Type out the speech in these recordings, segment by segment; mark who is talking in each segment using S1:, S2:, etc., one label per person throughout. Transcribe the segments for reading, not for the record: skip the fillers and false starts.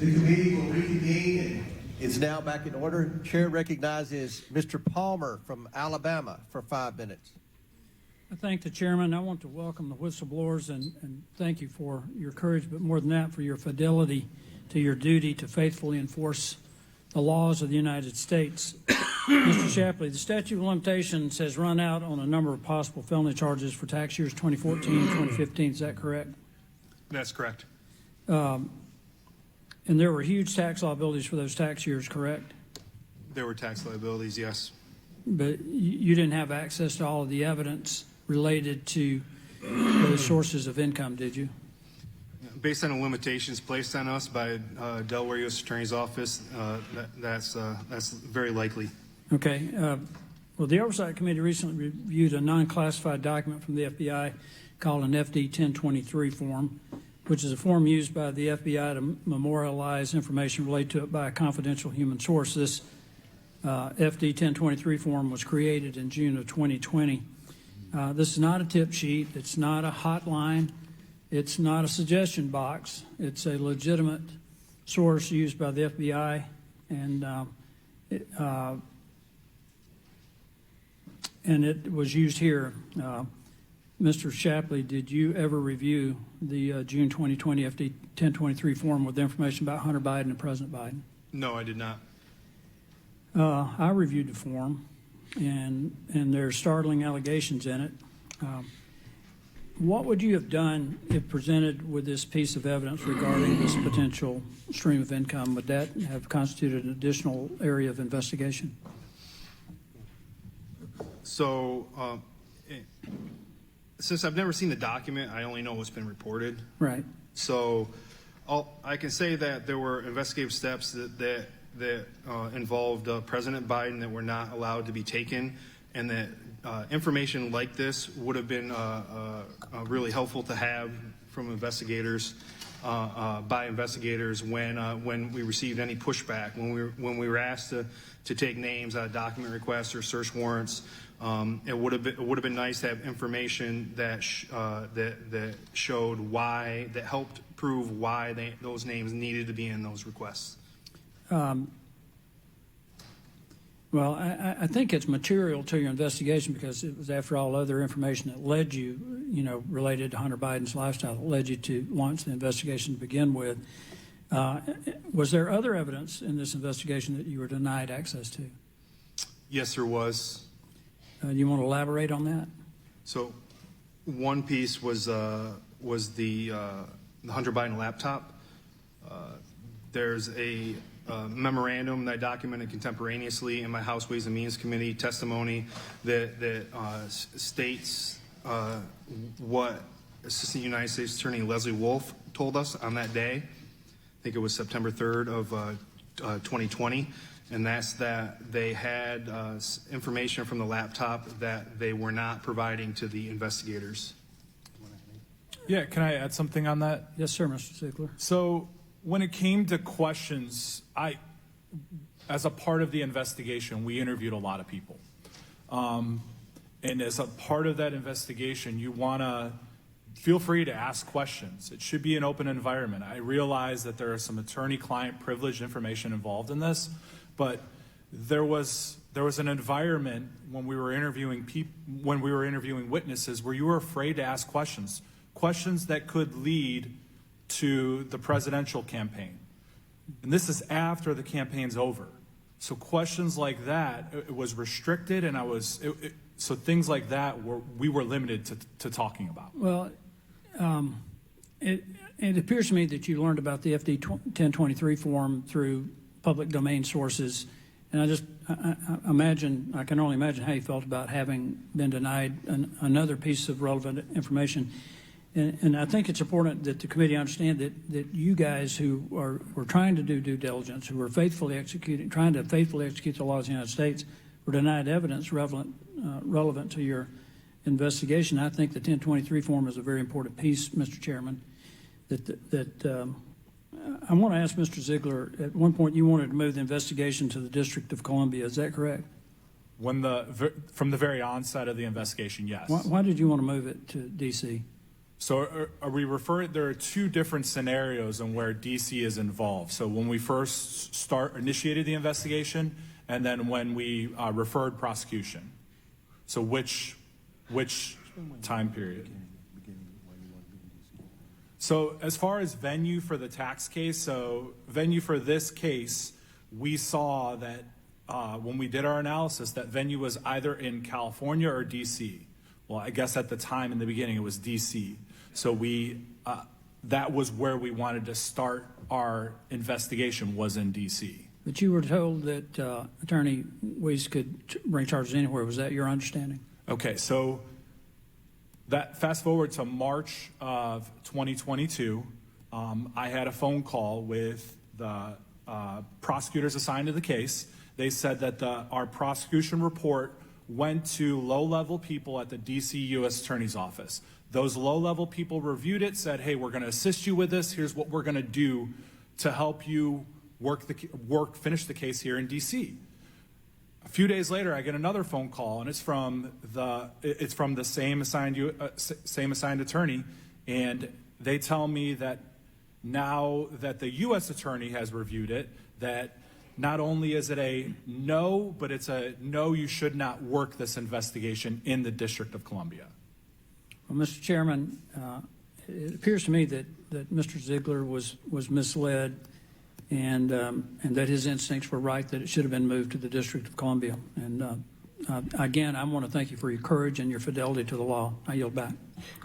S1: The committee will reconvene.
S2: It's now back in order. Chair recognizes Mr. Palmer from Alabama for 5 minutes.
S3: I thank the chairman. I want to welcome the whistleblowers and thank you for your courage, but more than that, for your fidelity to your duty to faithfully enforce the laws of the United States. Mr. Shapley, the statute of limitations has run out on a number of possible felony charges for tax years 2014 and 2015. Is that correct?
S4: That's correct.
S3: And there were huge tax liabilities for those tax years, correct?
S4: There were tax liabilities, yes.
S3: But you didn't have access to all of the evidence related to those sources of income, did you?
S4: Based on the limitations placed on us by Delaware U.S. Attorney's Office, that's very likely.
S3: Okay. Well, the Oversight Committee recently reviewed a non-classified document from the FBI called an FD 1023 form, which is a form used by the FBI to memorialize information related to it by a confidential human source. This FD 1023 form was created in June of 2020. This is not a tip sheet. It's not a hotline. It's not a suggestion box. It's a legitimate source used by the FBI, and it was used here. Mr. Shapley, did you ever review the June 2020 FD 1023 form with information about Hunter Biden and President Biden?
S4: No, I did not.
S3: I reviewed the form, and there's startling allegations in it. What would you have done if presented with this piece of evidence regarding this potential stream of income? Would that have constituted an additional area of investigation?
S4: So, since I've never seen the document, I only know what's been reported.
S3: Right.
S4: So, I can say that there were investigative steps that involved President Biden that were not allowed to be taken, and that information like this would have been really helpful to have from investigators, by investigators when we received any pushback, when we were asked to take names out of document requests or search warrants. It would have been nice to have information that showed why, that helped prove why those names needed to be in those requests.
S3: Well, I think it's material to your investigation because it was, after all, other information that led you, related to Hunter Biden's lifestyle, that led you to launch the investigation to begin with. Was there other evidence in this investigation that you were denied access to?
S4: Yes, there was.
S3: Do you want to elaborate on that?
S4: So, one piece was the Hunter Biden laptop. There's a memorandum that I documented contemporaneously in my House Ways and Means Committee testimony that states what Assistant United States Attorney Leslie Wolf told us on that day. I think it was September 3rd of 2020, and that's that they had information from the laptop that they were not providing to the investigators.
S5: Yeah, can I add something on that?
S3: Yes, sir, Mr. Ziegler.
S5: So when it came to questions, as a part of the investigation, we interviewed a lot of people. And as a part of that investigation, you want to feel free to ask questions. It should be an open environment. I realize that there are some attorney-client privilege information involved in this, but there was an environment when we were interviewing witnesses where you were afraid to ask questions that could lead to the presidential campaign. And this is after the campaign's over. So questions like that, it was restricted, and so things like that we were limited to talking about.
S3: Well, it appears to me that you learned about the FD 1023 form through public domain sources, and I can only imagine how you felt about having been denied another piece of relevant information. And I think it's important that the committee understand that you guys who were trying to do due diligence, who were trying to faithfully execute the laws of the United States, were denied evidence relevant to your investigation. I think the 1023 form is a very important piece, Mr. Chairman. I want to ask Mr. Ziegler, at one point you wanted to move the investigation to the District of Columbia. Is that correct?
S5: From the very onset of the investigation, yes.
S3: Why did you want to move it to D.C.?
S5: So are we referring, there are two different scenarios in where DC is involved. So when we first initiated the investigation, and then when we referred prosecution. So which time period? So as far as venue for the tax case, so venue for this case, we saw that when we did our analysis, that venue was either in California or DC. Well, I guess at the time in the beginning it was DC. So that was where we wanted to start our investigation, was in DC.
S3: But you were told that Attorney Weiss could bring charges anywhere. Was that your understanding?
S5: Okay, so that fast forward to March of 2022, I had a phone call with the prosecutors assigned to the case. They said that our prosecution report went to low-level people at the DC U.S. Attorney's Office. Those low-level people reviewed it, said, hey, we're going to assist you with this. Here's what we're going to do to help you finish the case here in DC. A few days later, I get another phone call, and it's from the same assigned attorney, and they tell me that now that the U.S. attorney has reviewed it, that not only is it a no, but it's a no, you should not work this investigation in the District of Columbia.
S3: Well, Mr. Chairman, it appears to me that Mr. Ziegler was misled, and that his instincts were right, that it should have been moved to the District of Columbia. And again, I want to thank you for your courage and your fidelity to the law. I yield back.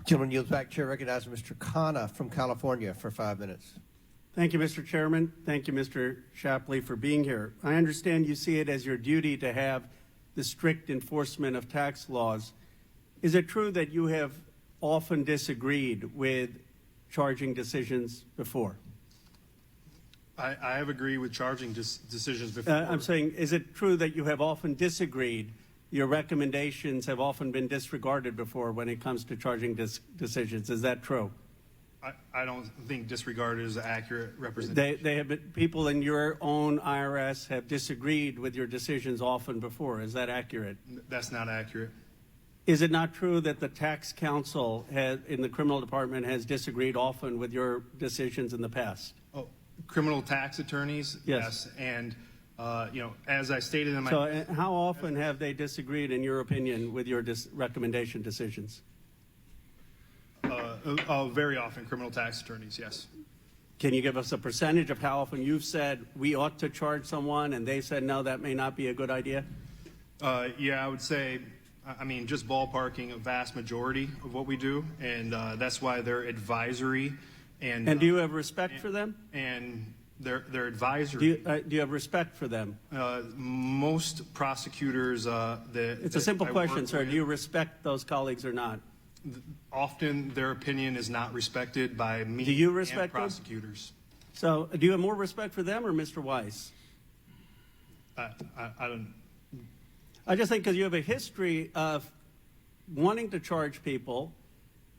S2: Gentleman yields back. Chair recognizes Mr. Khanna from California for 5 minutes.
S6: Thank you, Mr. Chairman. Thank you, Mr. Shapley, for being here. I understand you see it as your duty to have the strict enforcement of tax laws. Is it true that you have often disagreed with charging decisions before?
S4: I have agreed with charging decisions before.
S6: I'm saying, is it true that you have often disagreed? Your recommendations have often been disregarded before when it comes to charging decisions. Is that true?
S4: I don't think disregard is an accurate representation.
S6: They have been, people in your own IRS have disagreed with your decisions often before. Is that accurate?
S4: That's not accurate.
S6: Is it not true that the tax counsel in the criminal department has disagreed often with your decisions in the past?
S4: Oh, criminal tax attorneys?
S6: Yes.
S4: And, as I stated in my...
S6: So how often have they disagreed, in your opinion, with your recommendation decisions?
S4: Very often, criminal tax attorneys, yes.
S6: Can you give us a percentage of how often you've said we ought to charge someone and they said, no, that may not be a good idea?
S4: Yeah, I would say, just ballparking a vast majority of what we do, and that's why they're advisory. And
S6: do you have respect for them?
S4: And they're advisory.
S6: Do you have respect for them?
S4: Most prosecutors
S6: It's a simple question, sir. Do you respect those colleagues or not?
S4: Often their opinion is not respected by me
S6: Do you respect
S4: and prosecutors.
S6: So do you have more respect for them or Mr. Weiss?
S4: I don't...
S6: I just think because you have a history of wanting to charge people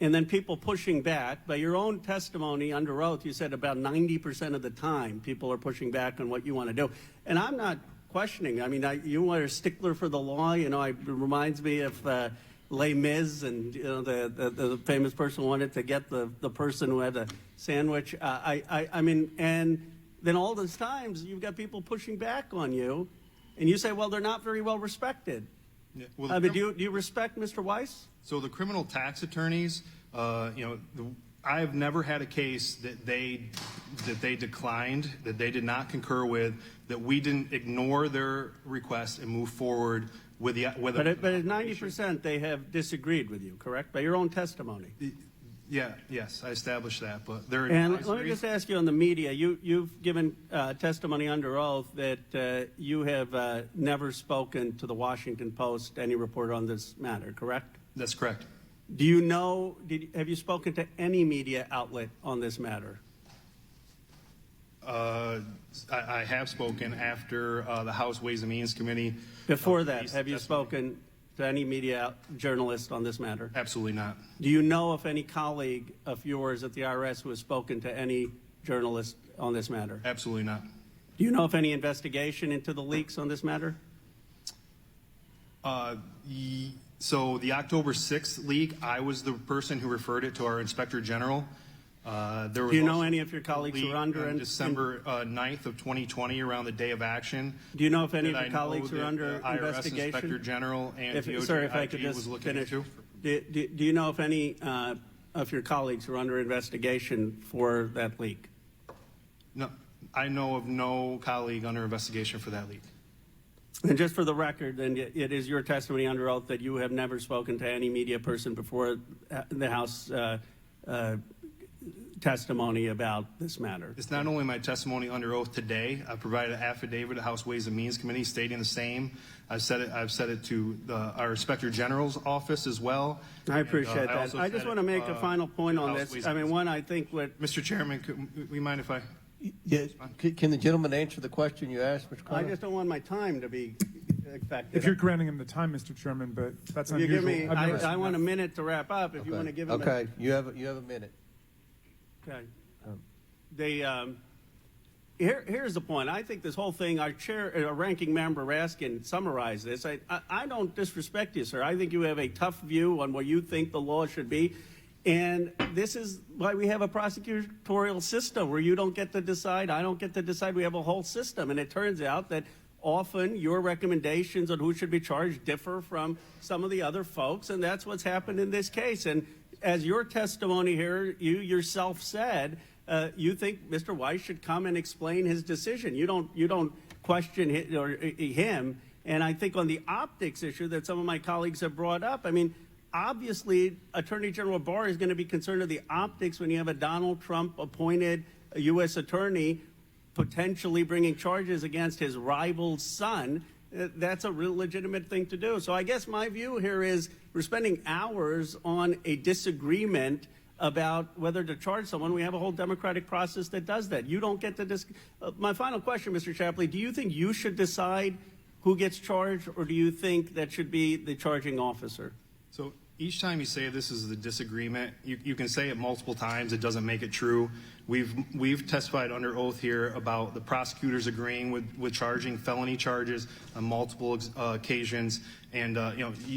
S6: and then people pushing back. By your own testimony under oath, you said about 90% of the time people are pushing back on what you want to do. And I'm not questioning. You are a stickler for the law. It reminds me of Les Mis, and the famous person wanted to get the person who had a sandwich. And then all those times you've got people pushing back on you, and you say, well, they're not very well respected.
S4: Yeah, well,
S6: do you respect Mr. Weiss?
S4: So the criminal tax attorneys, I've never had a case that they declined, that they did not concur with, that we didn't ignore their request and move forward with the
S6: But at 90% they have disagreed with you, correct? By your own testimony.
S4: Yeah, yes, I established that, but they're
S6: And
S4: advisory.
S6: let me just ask you on the media, you've given testimony under oath that you have never spoken to the Washington Post, any report on this matter, correct?
S4: That's correct.
S6: Do you know, have you spoken to any media outlet on this matter?
S4: I have spoken after the House Ways and Means Committee.
S6: Before that, have you spoken to any media journalist on this matter?
S4: Absolutely not.
S6: Do you know of any colleague of yours at the IRS who has spoken to any journalist on this matter?
S4: Absolutely not.
S6: Do you know of any investigation into the leaks on this matter?
S4: So the October 6th leak, I was the person who referred it to our Inspector General. There was
S6: Do you know
S4: also
S6: any of your colleagues who
S4: leak
S6: are under?
S4: on December 9th of 2020, around the day of action.
S6: Do you know if any of
S4: that
S6: your
S4: I know
S6: colleagues are
S4: that
S6: under
S4: the IRS
S6: investigation?
S4: Inspector General and DOJ
S6: Sorry, if I
S4: IG
S6: could just
S4: was looking
S6: finish.
S4: into.
S6: Do you know if any of your colleagues are under investigation for that leak?
S4: No, I know of no colleague under investigation for that leak.
S6: And just for the record, then it is your testimony under oath that you have never spoken to any media person before the House testimony about this matter.
S4: It's not only my testimony under oath today. I provided an affidavit to House Ways and Means Committee stating the same. I've said it to our Inspector General's office as well.
S6: I appreciate
S4: And,
S6: that.
S4: also
S6: I just
S4: said
S6: want to
S4: it,
S6: make a final point on
S4: House
S6: this.
S4: Ways
S6: I
S4: and
S6: mean,
S4: Means.
S6: one, I think what
S4: Mr. Chairman, could we mind if I?
S2: Yeah, can the gentleman answer the question you asked, Mr.
S6: I
S2: Carter?
S6: just don't want my time to be affected.
S7: If you're granting him the time, Mr. Chairman, but that's
S6: If you
S7: unusual.
S6: give me,
S7: I've never seen
S6: I want a
S7: that.
S6: minute to wrap up. If you want to give him.
S2: Okay, you have a minute.
S6: Okay. Here's the point. I think this whole thing, our ranking member Raskin summarized this. I don't disrespect you, sir. I think you have a tough view on what you think the law should be. And this is why we have a prosecutorial system where you don't get to decide, I don't get to decide. We have a whole system. And it turns out that often your recommendations on who should be charged differ from some of the other folks. And that's what's happened in this case. And as your testimony here, you yourself said, you think Mr. Weiss should come and explain his decision. You don't question him. And I think on the optics issue that some of my colleagues have brought up, I mean, obviously, Attorney General Barr is going to be concerned with the optics when you have a Donald Trump appointed U.S. attorney potentially bringing charges against his rival's son. That's a real legitimate thing to do. So I guess my view here is we're spending hours on a disagreement about whether to charge someone. We have a whole democratic process that does that. You don't get to my final question, Mr. Shapley, do you think you should decide who gets charged, or do you think that should be the charging officer?
S4: So each time you say this is the disagreement, you can say it multiple times. It doesn't make it true. We've testified under oath here about the prosecutors agreeing with charging felony charges on multiple occasions. And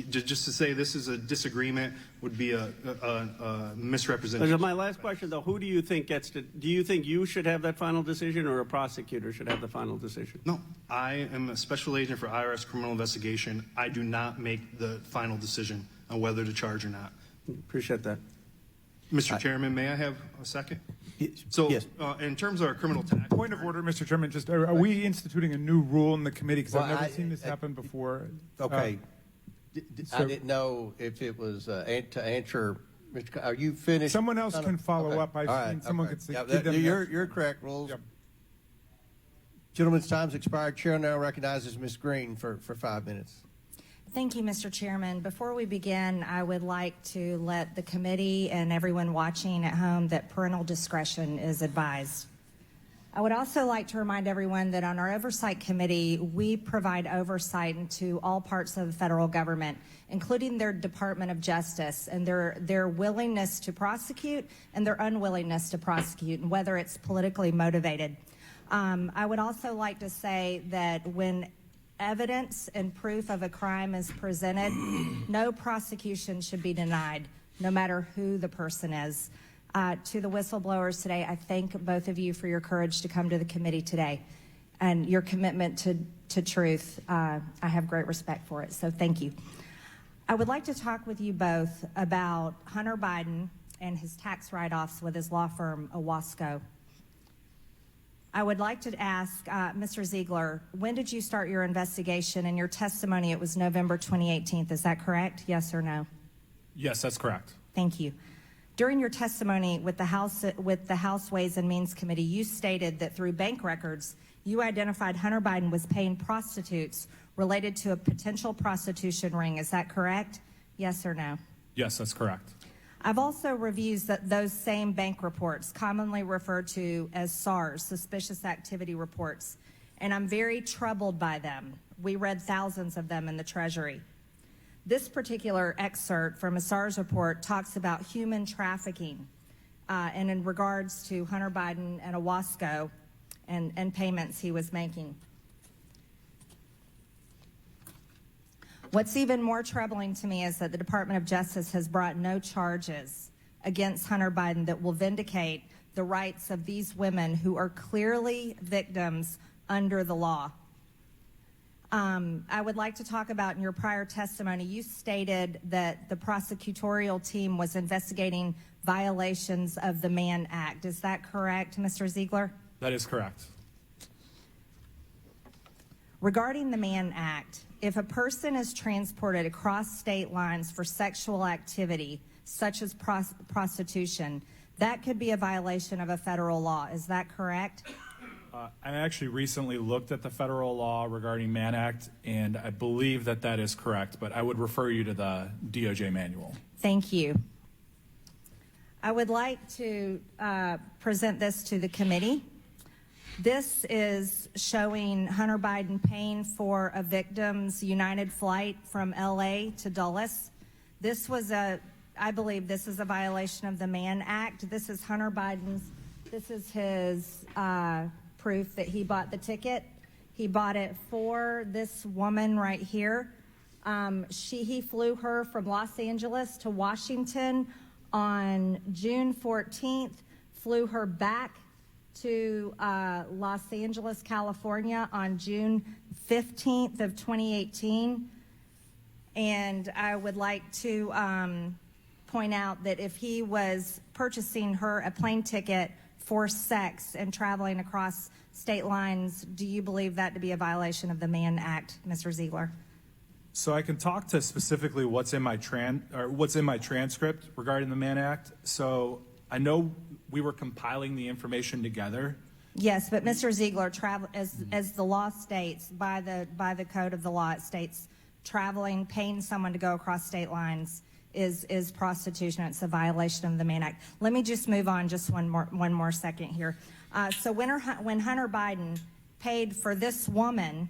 S4: just to say this is a disagreement would be a misrepresentation.
S6: My last question, though, who do you think gets to? Do you think you should have that final decision, or a prosecutor should have the final decision?
S4: No, I am a special agent for IRS criminal investigation. I do not make the final decision on whether to charge or not.
S6: Appreciate that.
S4: Mr. Chairman, may I have a second?
S2: So,
S4: Yes. In terms of our criminal tax.
S7: Point of order, Mr. Chairman, just are we instituting a new rule in the committee? Because
S2: Well,
S7: I've never seen this happen before.
S2: Okay. I
S7: so-
S2: didn't know if it was to answer. Mr. Are you finished?
S7: Someone else can follow up. I've
S2: All right,
S7: seen someone
S2: okay.
S7: could say.
S2: Yeah,
S7: give them
S2: you're correct, Rules.
S7: Yep.
S2: Gentleman's time's expired. Chair now recognizes Ms. Green for 5 minutes.
S8: Thank you, Mr. Chairman. Before we begin, I would like to let the committee and everyone watching at home that parental discretion is advised. I would also like to remind everyone that on our Oversight Committee, we provide oversight into all parts of the federal government, including their Department of Justice and their willingness to prosecute and their unwillingness to prosecute, and whether it's politically motivated. I would also like to say that when evidence and proof of a crime is presented, no prosecution should be denied, no matter who the person is. To the whistleblowers today, I thank both of you for your courage to come to the committee today and your commitment to truth. I have great respect for it, so thank you. I would like to talk with you both about Hunter Biden and his tax write-offs with his law firm, Owasco. I would like to ask Mr. Ziegler, when did you start your investigation? In your testimony, it was November 2018. Is that correct? Yes or no?
S5: Yes, that's correct.
S8: Thank you. During your testimony with the House Ways and Means Committee, you stated that through bank records, you identified Hunter Biden was paying prostitutes related to a potential prostitution ring. Is that correct? Yes or no?
S5: Yes, that's correct.
S8: I've also reviewed those same bank reports, commonly referred to as SARS, Suspicious Activity Reports, and I'm very troubled by them. We read thousands of them in the Treasury. This particular excerpt from a SARS report talks about human trafficking and in regards to Hunter Biden and Owasco and payments he was making. What's even more troubling to me is that the Department of Justice has brought no charges against Hunter Biden that will vindicate the rights of these women who are clearly victims under the law. I would like to talk about, in your prior testimony, you stated that the prosecutorial team was investigating violations of the Mann Act. Is that correct, Mr. Ziegler?
S5: That is correct.
S8: Regarding the Mann Act, if a person is transported across state lines for sexual activity, such as prostitution, that could be a violation of a federal law. Is that correct?
S5: I actually recently looked at the federal law regarding Mann Act, and I believe that that is correct, but I would refer you to the DOJ manual.
S8: Thank you. I would like to present this to the committee. This is showing Hunter Biden paying for a victim's United flight from LA to Dulles. This was I believe this is a violation of the Mann Act. This is Hunter Biden's, this is his proof that he bought the ticket. He bought it for this woman right here. He flew her from Los Angeles to Washington on June 14th, flew her back to Los Angeles, California on June 15th of 2018. And I would like to point out that if he was purchasing her a plane ticket for sex and traveling across state lines, do you believe that to be a violation of the Mann Act, Mr. Ziegler?
S5: So I can talk to specifically what's in my transcript regarding the Mann Act. So I know we were compiling the information together.
S8: Yes, but Mr. Ziegler, as the law states, by the code of the law, it states traveling, paying someone to go across state lines is prostitution. It's a violation of the Mann Act. Let me just move on just one more second here. So when Hunter Biden paid for this woman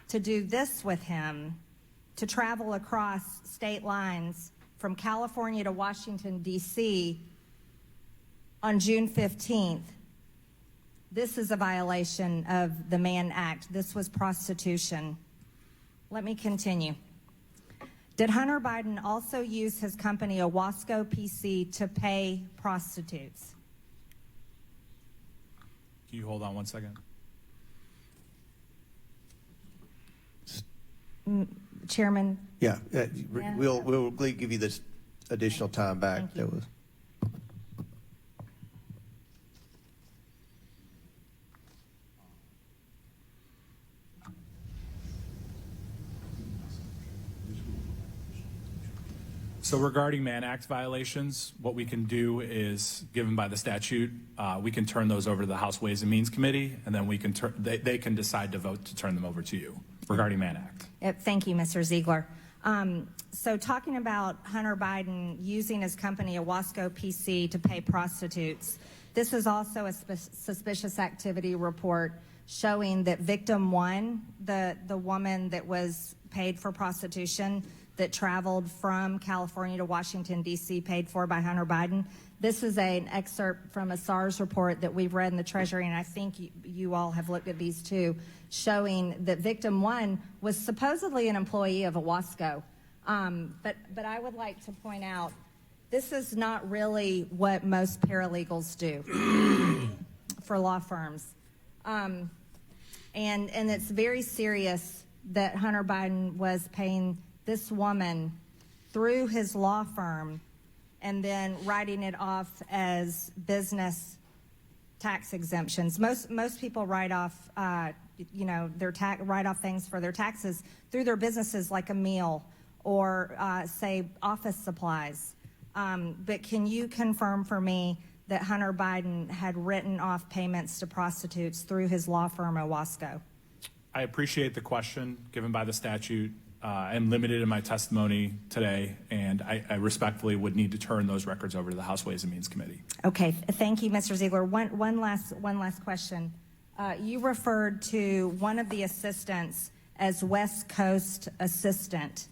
S8: to do this with him, to travel across state lines from California to Washington, D.C. on June 15th, this is a violation of the Mann Act. This was prostitution. Let me continue. Did Hunter Biden also use his company, Owasco PC, to pay prostitutes?
S5: Can you hold on one second?
S8: Chairman?
S2: Yeah, we'll give you this additional time back.
S8: Thank you.
S2: That was.
S5: So regarding Mann Act violations, what we can do is, given by the statute, we can turn those over to the House Ways and Means Committee, and then we can they can decide to vote to turn them over to you regarding Mann Act.
S8: Thank you, Mr. Ziegler. So talking about Hunter Biden using his company, Owasco PC, to pay prostitutes, this is also a suspicious activity report showing that victim one, the woman that was paid for prostitution, that traveled from California to Washington, D.C., paid for by Hunter Biden. This is an excerpt from a SARS report that we've read in the Treasury, and I think you all have looked at these too, showing that victim one was supposedly an employee of Owasco. But I would like to point out, this is not really what most paralegals do for law firms. And it's very serious that Hunter Biden was paying this woman through his law firm and then writing it off as business tax exemptions. Most people write off, their write off things for their taxes through their businesses, like a meal or say office supplies. But can you confirm for me that Hunter Biden had written off payments to prostitutes through his law firm, Owasco?
S5: I appreciate the question given by the statute. I'm limited in my testimony today, and I respectfully would need to turn those records over to the House Ways and Means Committee.
S8: Okay, thank you, Mr. Ziegler. One last question. You referred to one of the assistants as West Coast assistant.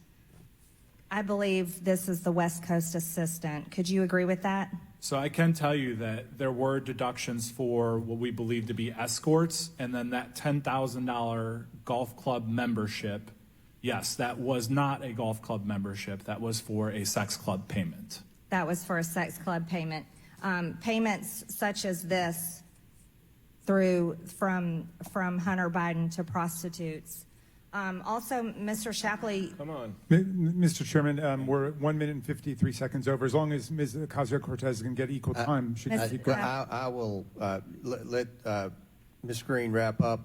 S8: I believe this is the West Coast assistant. Could you agree with that?
S5: So I can tell you that there were deductions for what we believe to be escorts, and then that $10,000 golf club membership. Yes, that was not a golf club membership. That was for a sex club payment.
S8: That was for a sex club payment. Payments such as this from Hunter Biden to prostitutes. Also, Mr. Shapley,
S7: Mr. Chairman, we're 1 minute and 53 seconds over. As long as Ms. Ocasio-Cortez can get equal time, she can keep going.
S2: I will let Ms. Green wrap up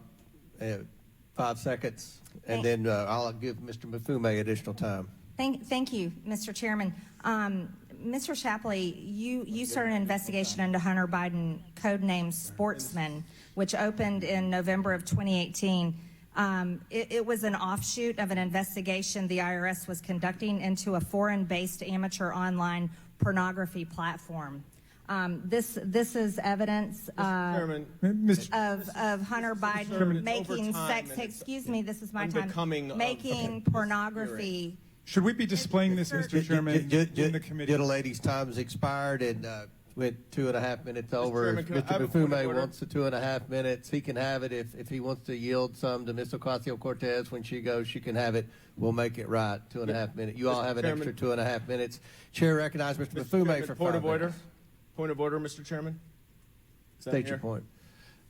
S2: 5 seconds, and then I'll give Mr. Mafume additional time.
S8: thank you, Mr. Chairman. Mr. Shapley, you started an investigation into Hunter Biden, codenamed Sportsman, which opened in November of 2018. It was an offshoot of an investigation the IRS was conducting into a foreign-based amateur online pornography platform. This is evidence of Hunter Biden making sex. Excuse me, this is my time. Making pornography.
S7: Should we be displaying this, Mr. Chairman, in the committee?
S2: Gentlelady's time's expired and went 2.5 minutes over.
S9: Mr. Chairman,
S2: If Mr. Mafume wants the 2.5 minutes, he can have it. If he wants to yield some to Ms. Ocasio-Cortez when she goes, she can have it. We'll make it right. 2.5 minutes. You all have an extra 2.5 minutes. Chair recognizes Mr. Mafume for 5 minutes.
S9: Point of order, Mr. Chairman.
S2: State your point.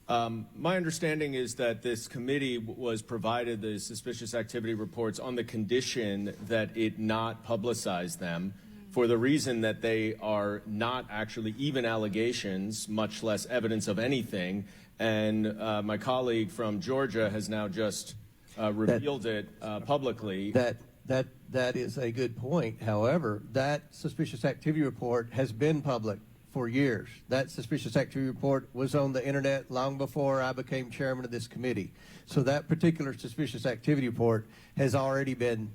S9: My understanding is that this committee was provided the suspicious activity reports on the condition that it not publicize them, for the reason that they are not actually even allegations, much less evidence of anything. And my colleague from Georgia has now just revealed it publicly.
S2: That is a good point. However, that suspicious activity report has been public for years. That suspicious activity report was on the internet long before I became chairman of this committee. So that particular suspicious activity report has already been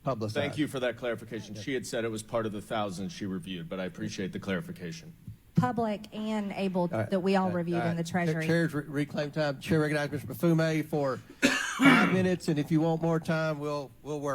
S2: publicized.
S9: Thank you for that clarification. She had said it was part of the thousands she reviewed, but I appreciate the clarification.
S8: Public and able that we all reviewed in the Treasury.
S2: Chair's reclaim time. Chair recognizes Mr. Mafume for 5 minutes, and if you want more time, we'll work.